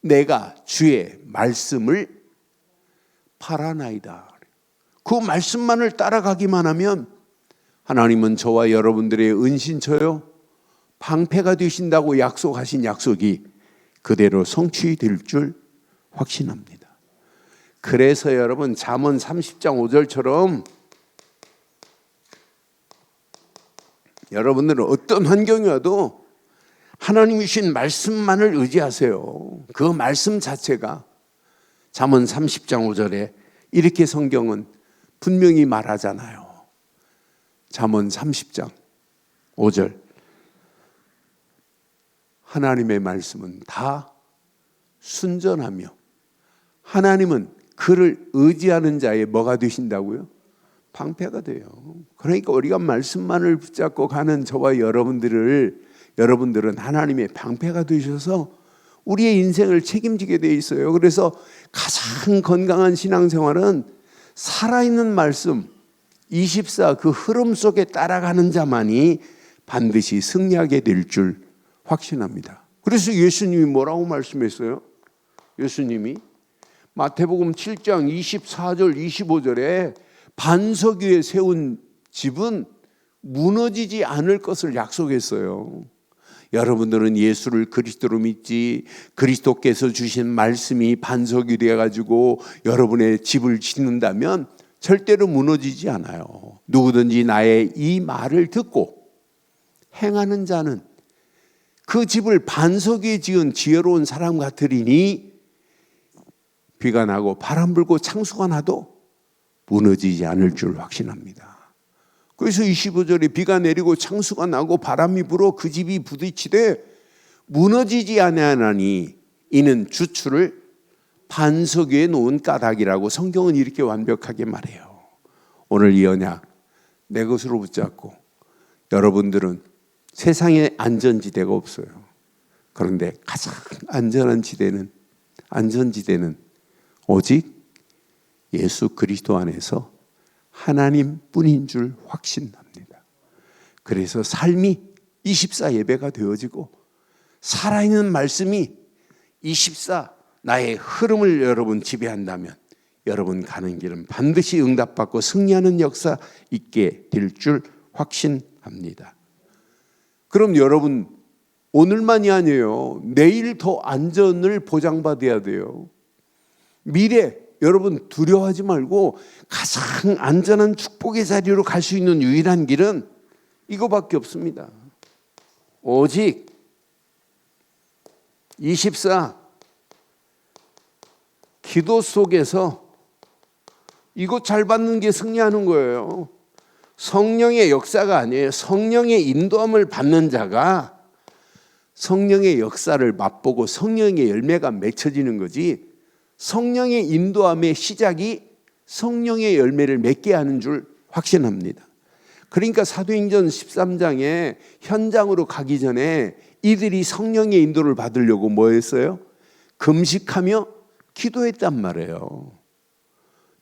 내가 주의 말씀을 바라나이다. 그 말씀만을 따라가기만 하면 하나님은 저와 여러분들의 은신처요 방패가 되신다고 약속하신 약속이 그대로 성취될 줄 확신합니다. 그래서 여러분 잠언 30장 5절처럼 여러분들은 어떤 환경이 와도 하나님이 주신 말씀만을 의지하세요. 그 말씀 자체가 잠언 30장 5절에 이렇게 성경은 분명히 말하잖아요. 잠언 30장 5절 하나님의 말씀은 다 순전하며 하나님은 그를 의지하는 자의 뭐가 되신다고요? 방패가 돼요. 그러니까 우리가 말씀만을 붙잡고 가는 저와 여러분들은 하나님의 방패가 되셔서 우리의 인생을 책임지게 돼 있어요. 그래서 가장 건강한 신앙생활은 살아있는 말씀 24 그 흐름 속에 따라가는 자만이 반드시 승리하게 될 줄 확신합니다. 그래서 예수님이 뭐라고 말씀했어요? 예수님이 마태복음 7장 24절 25절에 반석 위에 세운 집은 무너지지 않을 것을 약속했어요. 여러분들은 예수를 그리스도로 믿지 그리스도께서 주신 말씀이 반석이 되어가지고 여러분의 집을 짓는다면 절대로 무너지지 않아요. 누구든지 나의 이 말을 듣고 행하는 자는 그 집을 반석 위에 지은 지혜로운 사람 같으리니 비가 나고 바람 불고 창수가 나도 무너지지 않을 줄 확신합니다. 그래서 25절에 비가 내리고 창수가 나고 바람이 불어 그 집이 부딪히되 무너지지 아니하나니 이는 주추를 반석 위에 놓은 까닭이라고 성경은 이렇게 완벽하게 말해요. 오늘 이 언약 내 것으로 붙잡고 여러분들은 세상에 안전지대가 없어요. 그런데 가장 안전지대는 오직 예수 그리스도 안에서 하나님뿐인 줄 확신합니다. 그래서 삶이 24 예배가 되어지고 살아있는 말씀이 24 나의 흐름을 여러분 지배한다면 여러분 가는 길은 반드시 응답받고 승리하는 역사 있게 될 줄 확신합니다. 그럼 여러분 오늘만이 아니에요. 내일 더 안전을 보장받아야 돼요. 미래 여러분 두려워하지 말고 가장 안전한 축복의 자리로 갈 수 있는 유일한 길은 이거밖에 없습니다. 오직 24 기도 속에서 이거 잘 받는 게 승리하는 거예요. 성령의 역사가 아니에요. 성령의 인도함을 받는 자가 성령의 역사를 맛보고 성령의 열매가 맺혀지는 거지, 성령의 인도함의 시작이 성령의 열매를 맺게 하는 줄 확신합니다. 그러니까 사도행전 13장에 현장으로 가기 전에 이들이 성령의 인도를 받으려고 뭐 했어요? 금식하며 기도했단 말이에요.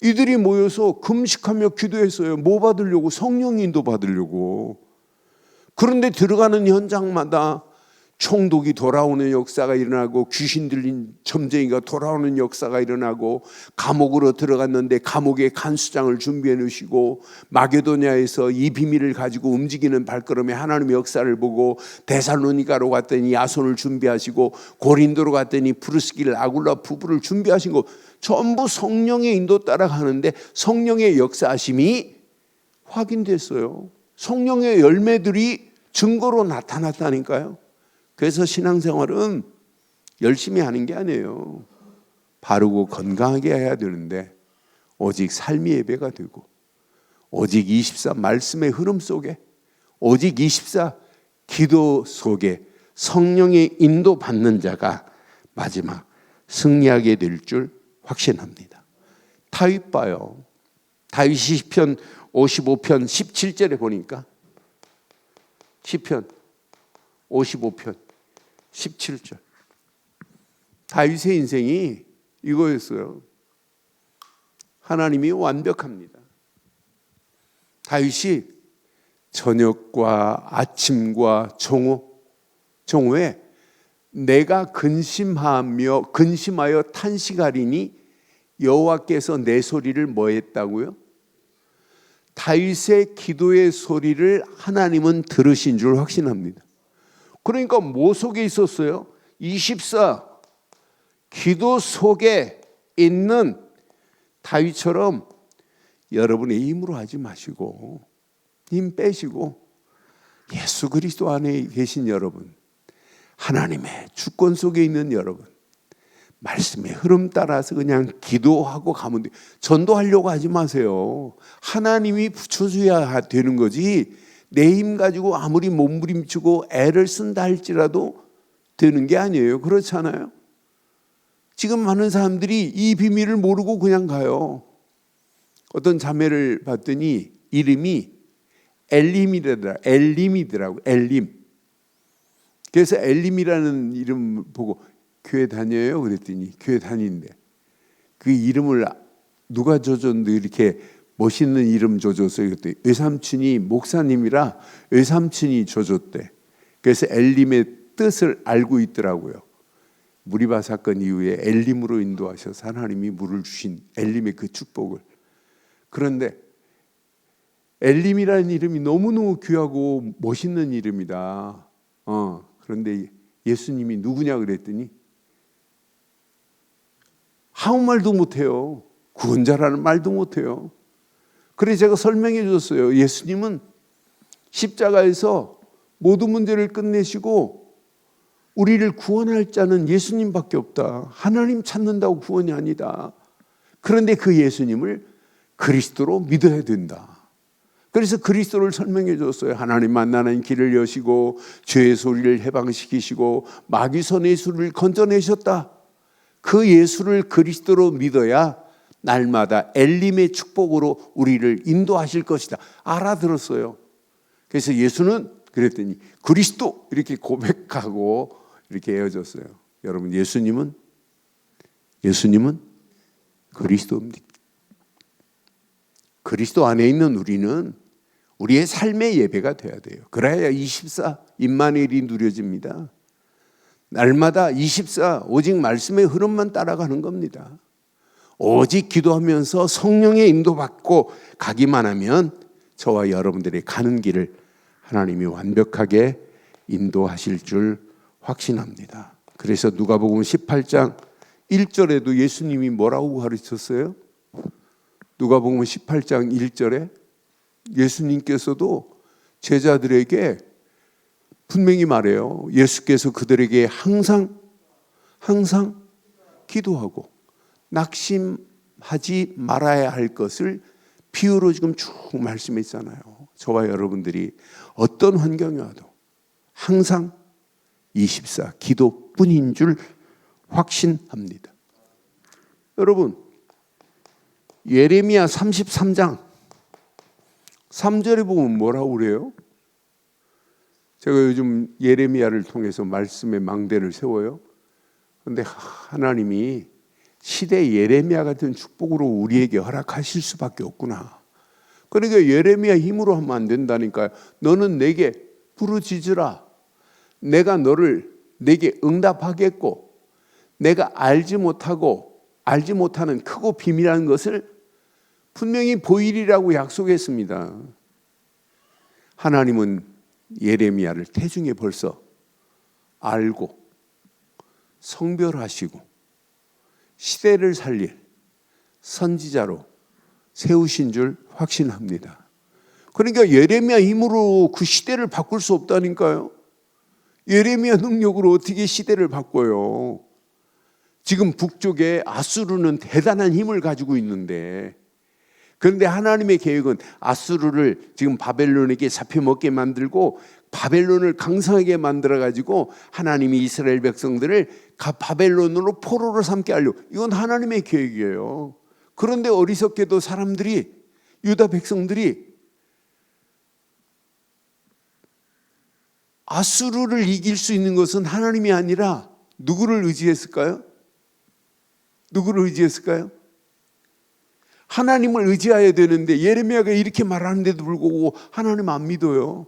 이들이 모여서 금식하며 기도했어요. 뭐 받으려고? 성령 인도 받으려고. 그런데 들어가는 현장마다 총독이 돌아오는 역사가 일어나고 귀신 들린 점쟁이가 돌아오는 역사가 일어나고, 감옥으로 들어갔는데 감옥에 간수장을 준비해 놓으시고, 마게도냐에서 이 비밀을 가지고 움직이는 발걸음에 하나님의 역사를 보고, 데살로니가로 갔더니 야손을 준비하시고, 고린도로 갔더니 프르스길 아굴라 부부를 준비하신 거 전부 성령의 인도 따라가는데 성령의 역사하심이 확인됐어요. 성령의 열매들이 증거로 나타났다니까요. 그래서 신앙생활은 열심히 하는 게 아니에요. 바르고 건강하게 해야 되는데 오직 삶의 예배가 되고, 오직 24 말씀의 흐름 속에, 오직 24 기도 속에 성령의 인도 받는 자가 마지막 승리하게 될 줄 확신합니다. 다윗 봐요. 다윗 시편 55편 17절에 보니까, 시편 55편 17절, 다윗의 인생이 이거였어요. 하나님이 완벽합니다. 다윗이 저녁과 아침과 정오에 내가 근심하여 탄식하리니 여호와께서 내 소리를 뭐 했다고요? 다윗의 기도의 소리를 하나님은 들으신 줄 확신합니다. 그러니까 뭐 속에 있었어요? 24 기도 속에 있는 다윗처럼 여러분의 힘으로 하지 마시고, 힘 빼시고 예수 그리스도 안에 계신 여러분, 하나님의 주권 속에 있는 여러분, 말씀의 흐름 따라서 그냥 기도하고 가면 돼요. 전도하려고 하지 마세요. 하나님이 붙여줘야 되는 거지, 내 힘 가지고 아무리 몸부림치고 애를 쓴다 할지라도 되는 게 아니에요. 그렇잖아요. 지금 많은 사람들이 이 비밀을 모르고 그냥 가요. 어떤 자매를 봤더니 이름이 엘림이더라고. 엘림. 그래서 엘림이라는 이름 보고 교회 다녀요? 그랬더니 교회 다니는데, 그 이름을 누가 줘줬는데 이렇게 멋있는 이름 줘줬어요. 그때 외삼촌이 목사님이라 외삼촌이 줘줬대. 그래서 엘림의 뜻을 알고 있더라고요. 무리바 사건 이후에 엘림으로 인도하셔서 하나님이 물을 주신 엘림의 그 축복을. 그런데 엘림이라는 이름이 너무너무 귀하고 멋있는 이름이다. 그런데 예수님이 누구냐 그랬더니 아무 말도 못해요. 구원자라는 말도 못해요. 그래서 제가 설명해 줬어요. 예수님은 십자가에서 모든 문제를 끝내시고 우리를 구원할 자는 예수님밖에 없다. 하나님 찾는다고 구원이 아니다. 그런데 그 예수님을 그리스도로 믿어야 된다. 그래서 그리스도를 설명해 줬어요. 하나님 만나는 길을 여시고 죄의 소리를 해방시키시고 마귀 손의 수를 건져내셨다. 그 예수를 그리스도로 믿어야 날마다 엘림의 축복으로 우리를 인도하실 것이다. 알아들었어요. 그래서 예수는 그랬더니 그리스도 이렇게 고백하고 이렇게 헤어졌어요. 여러분, 예수님은 그리스도입니다. 그리스도 안에 있는 우리는 우리의 삶의 예배가 돼야 돼요. 그래야 24 임마누엘이 누려집니다. 날마다 24 오직 말씀의 흐름만 따라가는 겁니다. 오직 기도하면서 성령의 인도받고 가기만 하면 저와 여러분들이 가는 길을 하나님이 완벽하게 인도하실 줄 확신합니다. 그래서 누가복음 18장 1절에도 예수님이 뭐라고 가르쳤어요? 누가복음 18장 1절에 예수님께서도 제자들에게 분명히 말해요. 예수께서 그들에게 항상 기도하고 낙심하지 말아야 할 것을 비유로 지금 쭉 말씀했잖아요. 저와 여러분들이 어떤 환경이 와도 항상 24 기도뿐인 줄 확신합니다. 여러분, 예레미야 33장 3절에 보면 뭐라고 그래요? 제가 요즘 예레미야를 통해서 말씀의 망대를 세워요. 그런데 하나님이 시대 예레미야 같은 축복으로 우리에게 허락하실 수밖에 없구나. 그러니까 예레미야 힘으로 하면 안 된다니까요. 너는 내게 부르짖으라. 내가 내게 응답하겠고, 내가 알지 못하는 크고 비밀한 것을 분명히 보이리라고 약속했습니다. 하나님은 예레미야를 태중에 벌써 알고 성별하시고 시대를 살릴 선지자로 세우신 줄 확신합니다. 그러니까 예레미야 힘으로 그 시대를 바꿀 수 없다니까요. 예레미야 능력으로 어떻게 시대를 바꿔요? 지금 북쪽에 아수르는 대단한 힘을 가지고 있는데, 그런데 하나님의 계획은 아수르를 지금 바벨론에게 잡혀먹게 만들고 바벨론을 강성하게 만들어가지고 하나님이 이스라엘 백성들을 바벨론으로 포로로 삼게 하려고. 이건 하나님의 계획이에요. 그런데 어리석게도 사람들이, 유다 백성들이 아수르를 이길 수 있는 것은 하나님이 아니라 누구를 의지했을까요? 하나님을 의지해야 되는데 예레미야가 이렇게 말하는데도 불구하고 하나님 안 믿어요.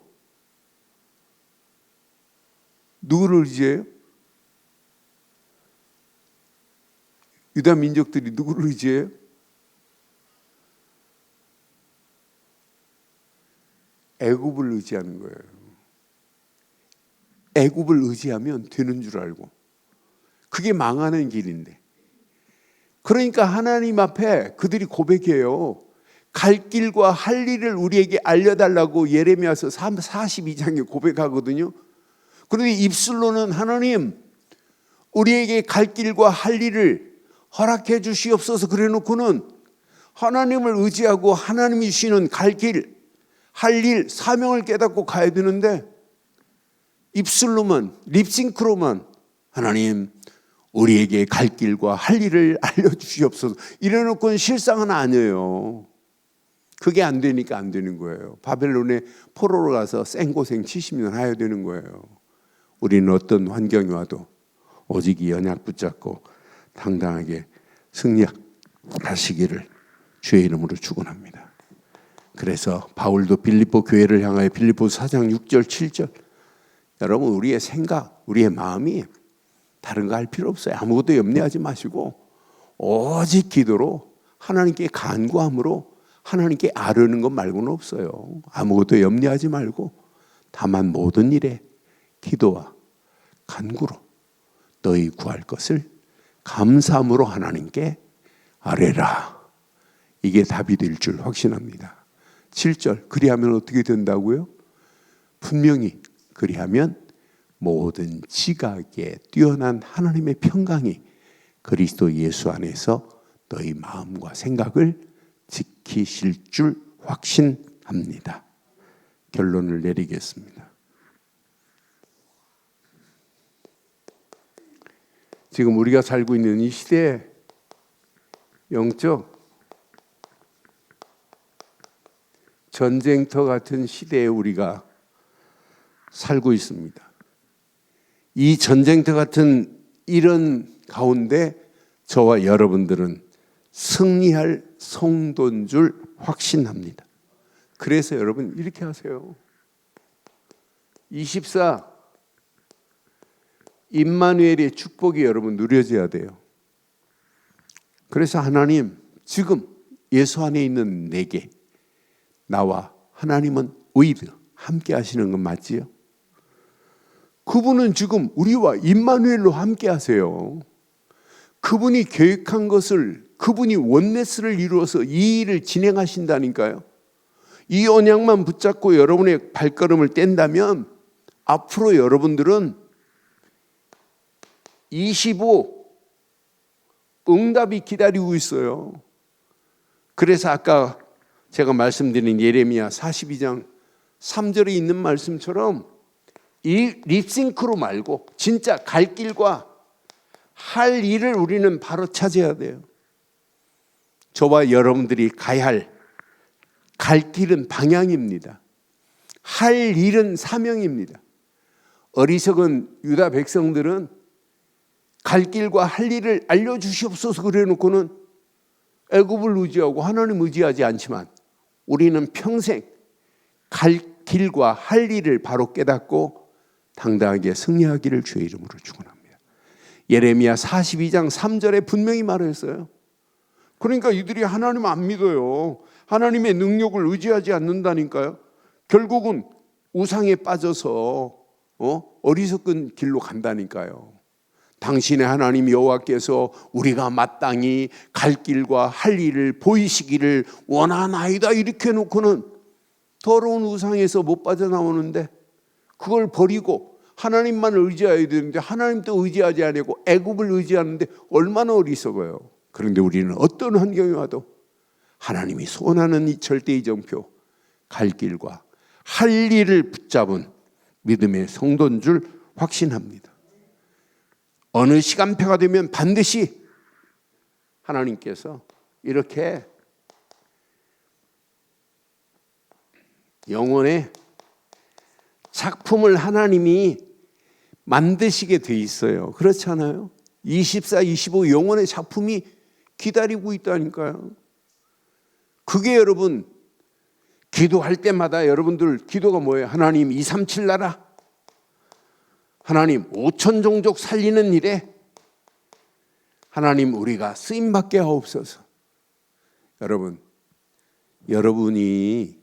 누구를 의지해요? 유다 민족들이 누구를 의지해요? 애굽을 의지하는 거예요. 애굽을 의지하면 되는 줄 알고. 그게 망하는 길인데. 그러니까 하나님 앞에 그들이 고백해요. 갈 길과 할 일을 우리에게 알려달라고 예레미야서 42장에 고백하거든요. 그런데 입술로는 하나님, 우리에게 갈 길과 할 일을 허락해 주시옵소서 그래놓고는 하나님을 의지하고 하나님이 주시는 갈 길, 할 일, 사명을 깨닫고 가야 되는데 입술로만, 립싱크로만 하나님, 우리에게 갈 길과 할 일을 알려주시옵소서 이래놓고는 실상은 아니에요. 그게 안 되니까 안 되는 거예요. 바벨론에 포로로 가서 생고생 70년 해야 되는 거예요. 우리는 어떤 환경이 와도 오직 이 언약 붙잡고 당당하게 승리하시기를 주의 이름으로 축원합니다. 그래서 바울도 빌립보 교회를 향하여 빌립보서 4장 6절 7절, 여러분, 우리의 생각, 우리의 마음이 다른 거 할 필요 없어요. 아무것도 염려하지 마시고 오직 기도로 하나님께 간구함으로 하나님께 아뢰는 것 말고는 없어요. 아무것도 염려하지 말고 다만 모든 일에 기도와 간구로 너희 구할 것을 감사함으로 하나님께 아뢰라. 이게 답이 될 줄 확신합니다. 7절, 그리하면 어떻게 된다고요? 분명히 그리하면 모든 지각에 뛰어난 하나님의 평강이 그리스도 예수 안에서 너희 마음과 생각을 지키실 줄 확신합니다. 결론을 내리겠습니다. 지금 우리가 살고 있는 이 시대에 영적 전쟁터 같은 시대에 우리가 살고 있습니다. 이 전쟁터 같은 이런 가운데 저와 여러분들은 승리할 성도인 줄 확신합니다. 그래서 여러분 이렇게 하세요. 24 임마누엘의 축복이 여러분 누려져야 돼요. 그래서 하나님, 지금 예수 안에 있는 내게 나와 하나님은 with 함께 하시는 건 맞지요? 그분은 지금 우리와 임마누엘로 함께 하세요. 그분이 계획한 것을, 그분이 원네스를 이루어서 이 일을 진행하신다니까요. 이 언약만 붙잡고 여러분의 발걸음을 뗀다면 앞으로 여러분들은 25 응답이 기다리고 있어요. 그래서 아까 제가 말씀드린 예레미야 42장 3절에 있는 말씀처럼 이 립싱크로 말고 진짜 갈 길과 할 일을 우리는 바로 찾아야 돼요. 저와 여러분들이 가야 갈 길은 방향입니다. 할 일은 사명입니다. 어리석은 유다 백성들은 갈 길과 할 일을 알려주시옵소서 그래놓고는 애굽을 의지하고 하나님 의지하지 않지만 우리는 평생 갈 길과 할 일을 바로 깨닫고 당당하게 승리하기를 주의 이름으로 축원합니다. 예레미야 42장 3절에 분명히 말했어요. 그러니까 이들이 하나님 안 믿어요. 하나님의 능력을 의지하지 않는다니까요. 결국은 우상에 빠져서 어리석은 길로 간다니까요. 당신의 하나님 여호와께서 우리가 마땅히 갈 길과 할 일을 보이시기를 원하나이다 이렇게 해놓고는 더러운 우상에서 못 빠져나오는데 그걸 버리고 하나님만 의지해야 되는데 하나님도 의지하지 않고 애굽을 의지하는데 얼마나 어리석어요. 그런데 우리는 어떤 환경이 와도 하나님이 소원하는 이 절대이정표 갈 길과 할 일을 붙잡은 믿음의 성도인 줄 확신합니다. 어느 시간표가 되면 반드시 하나님께서 이렇게 영혼의 작품을 하나님이 만드시게 돼 있어요. 그렇지 않아요? 24, 25 영혼의 작품이 기다리고 있다니까요. 그게 여러분 기도할 때마다 여러분들 기도가 뭐예요? 하나님 237 나라, 하나님 5천 종족 살리는 일에 하나님 우리가 쓰임받게 하옵소서. 여러분이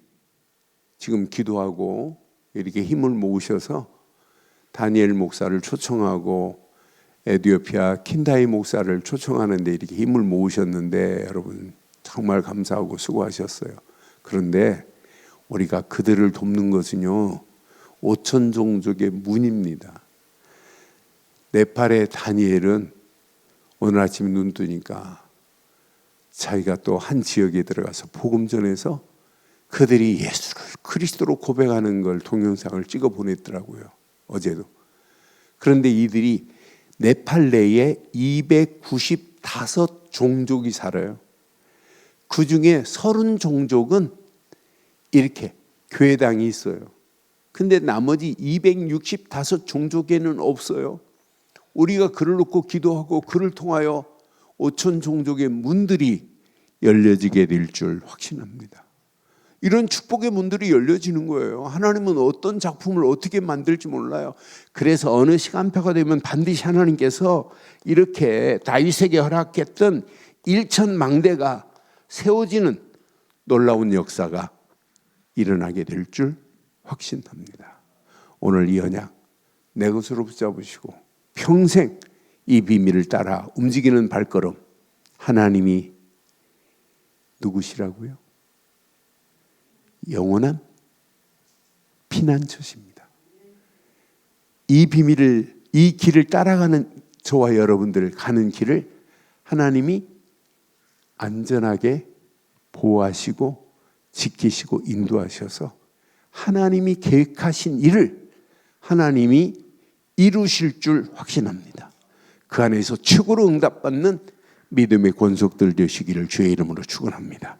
지금 기도하고 이렇게 힘을 모으셔서 다니엘 목사를 초청하고 에티오피아 킨다이 목사를 초청하는데 이렇게 힘을 모으셨는데 여러분 정말 감사하고 수고하셨어요. 그런데 우리가 그들을 돕는 것은요 5천 종족의 문입니다. 네팔의 다니엘은 오늘 아침에 눈 뜨니까 자기가 또 한 지역에 들어가서 복음 전해서 그들이 예수를 그리스도로 고백하는 걸 동영상을 찍어 보냈더라고요. 어제도. 그런데 이들이 네팔 내에 295 종족이 살아요. 그 중에 30 종족은 이렇게 교회당이 있어요. 근데 나머지 265 종족에는 없어요. 우리가 그를 놓고 기도하고 그를 통하여 5천 종족의 문들이 열려지게 될 줄 확신합니다. 이런 축복의 문들이 열려지는 거예요. 하나님은 어떤 작품을 어떻게 만들지 몰라요. 그래서 어느 시간표가 되면 반드시 하나님께서 이렇게 다윗에게 허락했던 일천망대가 세워지는 놀라운 역사가 일어나게 될 줄 확신합니다. 오늘 이 언약 내 것으로 붙잡으시고 평생 이 비밀을 따라 움직이는 발걸음, 하나님이 누구시라고요? 영원한 피난처십니다. 이 비밀을, 이 길을 따라가는 저와 여러분들 가는 길을 하나님이 안전하게 보호하시고 지키시고 인도하셔서 하나님이 계획하신 일을 하나님이 이루실 줄 확신합니다. 그 안에서 최고로 응답받는 믿음의 권속들 되시기를 주의 이름으로 축원합니다.